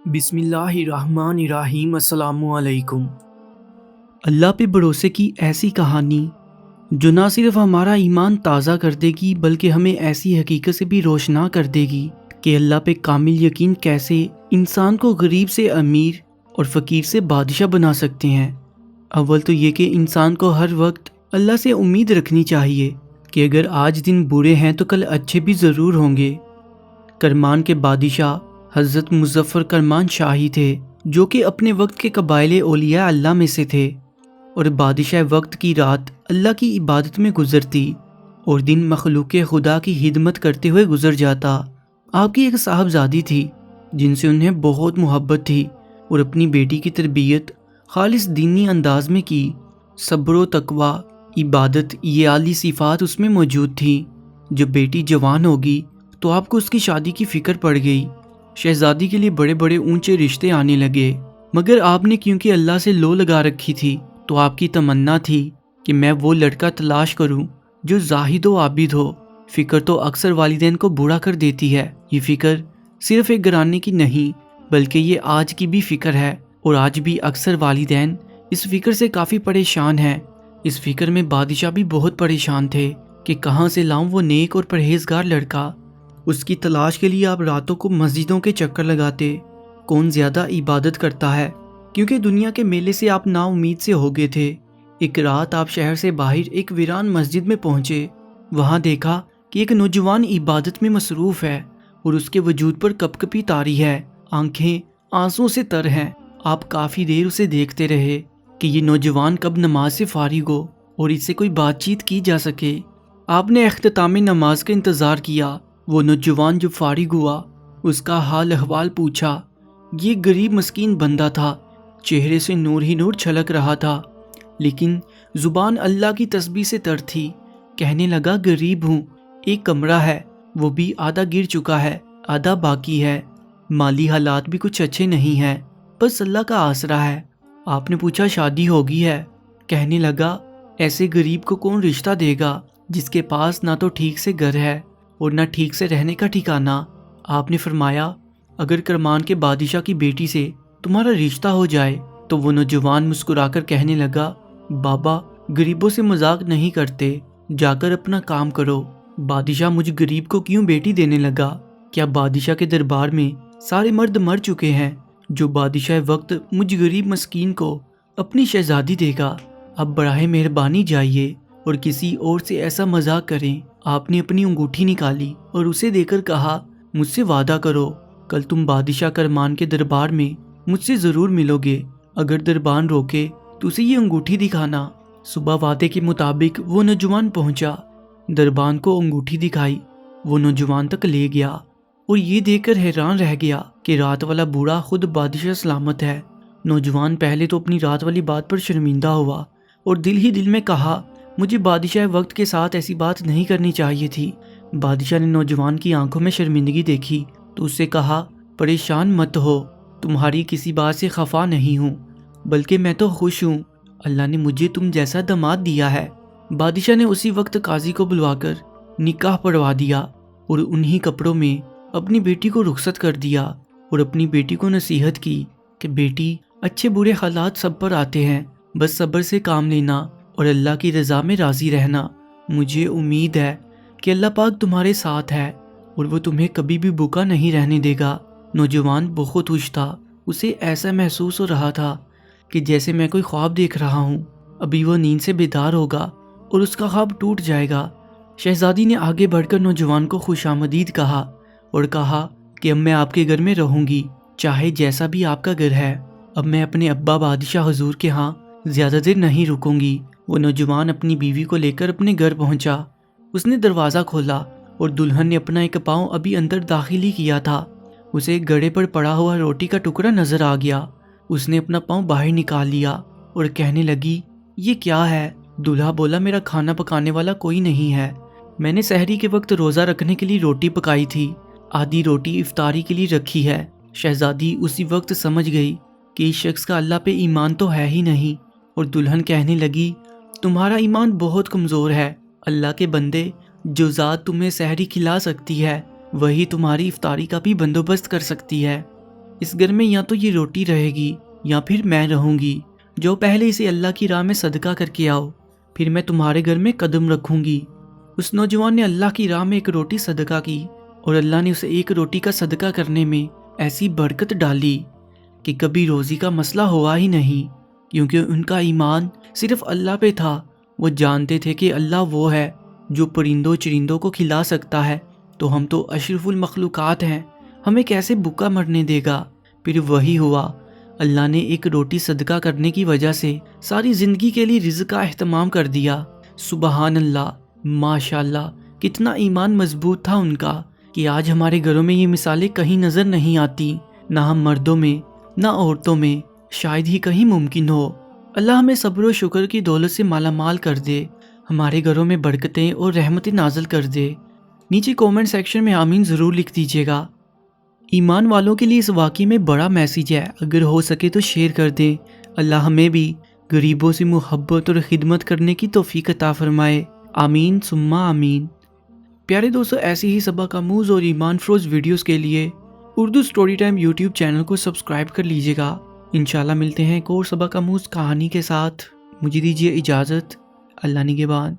بسم اللہ الرحمن الرحیم۔ السلام علیکم۔ اللہ پہ بھروسے کی ایسی کہانی جو نہ صرف ہمارا ایمان تازہ کر دے گی بلکہ ہمیں ایسی حقیقت سے بھی روشنا کر دے گی کہ اللہ پہ کامل یقین کیسے انسان کو غریب سے امیر اور فقیر سے بادشاہ بنا سکتے ہیں۔ اول تو یہ کہ انسان کو ہر وقت اللہ سے امید رکھنی چاہیے کہ اگر آج دن برے ہیں تو کل اچھے بھی ضرور ہوں گے۔ کرمان کے بادشاہ حضرت مظفر کرمان شاہی تھے جو کہ اپنے وقت کے قبائل اولیاء اللہ میں سے تھے، اور بادشاہ وقت کی رات اللہ کی عبادت میں گزرتی اور دن مخلوق خدا کی خدمت کرتے ہوئے گزر جاتا۔ آپ کی ایک صاحبزادی تھی جن سے انہیں بہت محبت تھی اور اپنی بیٹی کی تربیت خالص دینی انداز میں کی۔ صبر و تقوی، عبادت، یہ اعلی صفات اس میں موجود تھیں۔ جب بیٹی جوان ہوگی تو آپ کو اس کی شادی کی فکر پڑ گئی۔ شہزادی کے لیے بڑے بڑے اونچے رشتے آنے لگے، مگر آپ نے کیونکہ اللہ سے لو لگا رکھی تھی تو آپ کی تمنا تھی کہ میں وہ لڑکا تلاش کروں جو زاہد و عابد ہو۔ فکر تو اکثر والدین کو بوڑھا کر دیتی ہے۔ یہ فکر صرف ایک گھرانے کی نہیں بلکہ یہ آج کی بھی فکر ہے، اور آج بھی اکثر والدین اس فکر سے کافی پریشان ہیں۔ اس فکر میں بادشاہ بھی بہت پریشان تھے کہ کہاں سے لاؤں وہ نیک اور پرہیزگار لڑکا۔ اس کی تلاش کے لیے آپ راتوں کو مسجدوں کے چکر لگاتے، کون زیادہ عبادت کرتا ہے، کیونکہ دنیا کے میلے سے آپ نا امید سے ہو گئے تھے۔ ایک رات آپ شہر سے باہر ایک ویران مسجد میں پہنچے۔ وہاں دیکھا کہ ایک نوجوان عبادت میں مصروف ہے اور اس کے وجود پر کپ کپی طاری ہے، آنکھیں آنسوں سے تر ہیں۔ آپ کافی دیر اسے دیکھتے رہے کہ یہ نوجوان کب نماز سے فارغ ہو اور اس سے کوئی بات چیت کی جا سکے۔ آپ نے اختتام نماز کا انتظار کیا۔ وہ نوجوان جب فارغ ہوا اس کا حال احوال پوچھا۔ یہ غریب مسکین بندہ تھا، چہرے سے نور ہی نور چھلک رہا تھا، لیکن زبان اللہ کی تسبیح سے تر تھی۔ کہنے لگا، غریب ہوں، ایک کمرہ ہے، وہ بھی آدھا گر چکا ہے، آدھا باقی ہے، مالی حالات بھی کچھ اچھے نہیں ہیں، بس اللہ کا آسرا ہے۔ آپ نے پوچھا، شادی ہوگی ہے؟ کہنے لگا، ایسے غریب کو کون رشتہ دے گا جس کے پاس نہ تو ٹھیک سے گھر ہے اور نہ ٹھیک سے رہنے کا ٹھکانہ۔ آپ نے فرمایا، اگر کرمان کے بادشاہ کی بیٹی سے تمہارا رشتہ ہو جائے تو وہ نوجوان مسکرا کر کہنے لگا، بابا غریبوں سے مذاق نہیں کرتے، جا کر اپنا کام کرو۔ بادشاہ مجھ غریب کو کیوں بیٹی دینے لگا؟ کیا بادشاہ کے دربار میں سارے مرد مر چکے ہیں؟ جو بادشاہ وقت مجھ غریب مسکین کو اپنی شہزادی دے گا؟ اب براہ مہربانی جائیے اور کسی اور سے ایسا مذاق کریں۔ آپ نے اپنی انگوٹھی نکالی اور اسے دے کر کہا، مجھ سے وعدہ کرو، کل تم بادشاہ کرمان کے دربار میں مجھ سے ضرور ملو گے۔ اگر دربان روکے تو اسے یہ انگوٹھی دکھانا۔ صبح وعدے کے مطابق وہ نوجوان پہنچا، دربان کو انگوٹھی دکھائی، وہ نوجوان تک لے گیا اور یہ دیکھ کر حیران رہ گیا کہ رات والا بوڑھا خود بادشاہ سلامت ہے۔ نوجوان پہلے تو اپنی رات والی بات پر شرمندہ ہوا اور دل ہی دل میں کہا، مجھے بادشاہ وقت کے ساتھ ایسی بات نہیں کرنی چاہیے تھی۔ بادشاہ نے نوجوان کی آنکھوں میں شرمندگی دیکھی تو اس سے کہا، پریشان مت ہو، تمہاری کسی بات سے خفا نہیں ہوں، بلکہ میں تو خوش ہوں، اللہ نے مجھے تم جیسا داماد دیا ہے۔ بادشاہ نے اسی وقت قاضی کو بلوا کر نکاح پڑھوا دیا اور انہی کپڑوں میں اپنی بیٹی کو رخصت کر دیا اور اپنی بیٹی کو نصیحت کی کہ بیٹی، اچھے برے حالات سب پر آتے ہیں، بس صبر سے کام لینا اور اللہ کی رضا میں راضی رہنا۔ مجھے امید ہے کہ اللہ پاک تمہارے ساتھ ہے اور وہ تمہیں کبھی بھی بھوکا نہیں رہنے دے گا۔ نوجوان بہت خوش تھا، اسے ایسا محسوس ہو رہا تھا کہ جیسے میں کوئی خواب دیکھ رہا ہوں۔ ابھی وہ نیند سے بیدار ہوگا اور اس کا خواب ٹوٹ جائے گا۔ شہزادی نے آگے بڑھ کر نوجوان کو خوش آمدید کہا اور کہا کہ اب میں آپ کے گھر میں رہوں گی، چاہے جیسا بھی آپ کا گھر ہے۔ اب میں اپنے ابا بادشاہ حضور کے ہاں زیادہ دیر نہیں رکوں گی۔ وہ نوجوان اپنی بیوی کو لے کر اپنے گھر پہنچا۔ اس نے دروازہ کھولا اور دلہن نے اپنا ایک پاؤں ابھی اندر داخل ہی کیا تھا۔ اسے ایک گڑے پر پڑا ہوا روٹی کا ٹکڑا نظر آ گیا۔ اس نے اپنا پاؤں باہر نکال لیا اور کہنے لگی، یہ کیا ہے؟ دولہا بولا، میرا کھانا پکانے والا کوئی نہیں ہے، میں نے سحری کے وقت روزہ رکھنے کے لیے روٹی پکائی تھی، آدھی روٹی افطاری کے لیے رکھی ہے۔ شہزادی اسی وقت سمجھ گئی کہ اس شخص کا اللہ پہ ایمان تو ہے ہی نہیں، اور دلہن کہنے لگی، تمہارا ایمان بہت کمزور ہے، اللہ کے بندے، جو ذات تمہیں سحری کھلا سکتی ہے وہی تمہاری افطاری کا بھی بندوبست کر سکتی ہے۔ اس گھر میں یا تو یہ روٹی رہے گی یا پھر میں رہوں گی. جو پہلے اسے اللہ کی راہ میں صدقہ کر کے آؤ, پھر میں تمہارے گھر میں قدم رکھوں گی. اس نوجوان نے اللہ کی راہ میں ایک روٹی صدقہ کی اور اللہ نے اسے ایک روٹی کا صدقہ کرنے میں ایسی برکت ڈالی کہ کبھی روزی کا مسئلہ ہوا ہی نہیں, کیونکہ ان کا ایمان صرف اللہ پہ تھا. وہ جانتے تھے کہ اللہ وہ ہے جو پرندوں چرندوں کو کھلا سکتا ہے, تو ہم تو اشرف المخلوقات ہیں, ہمیں کیسے بھوکا مرنے دے گا. پھر وہی ہوا, اللہ نے ایک روٹی صدقہ کرنے کی وجہ سے ساری زندگی کے لیے رزق کا اہتمام کر دیا. سبحان اللہ, ماشاء اللہ, کتنا ایمان مضبوط تھا ان کا کہ آج ہمارے گھروں میں یہ مثالیں کہیں نظر نہیں آتی, نہ ہم مردوں میں نہ عورتوں میں, شاید ہی کہیں ممکن ہو. اللہ ہمیں صبر و شکر کی دولت سے مالا مال کر دے, ہمارے گھروں میں برکتیں اور رحمتیں نازل کر دے. نیچے کومنٹ سیکشن میں آمین ضرور لکھ دیجیے گا. ایمان والوں کے لیے اس واقعے میں بڑا میسیج ہے, اگر ہو سکے تو شیئر کر دیں. اللہ ہمیں بھی غریبوں سے محبت اور خدمت کرنے کی توفیق عطا فرمائے. آمین ثم آمین. پیارے دوستو, ایسی ہی سبق آموز اور ایمان فروز ویڈیوز کے لیے Urdu story time YouTube channel کو سبسکرائب کر لیجیے گا. انشاءاللہ ملتے ہیں ایک اور سبق آموز کہانی کے ساتھ. مجھے دیجیے اجازت. اللہ نگہبان.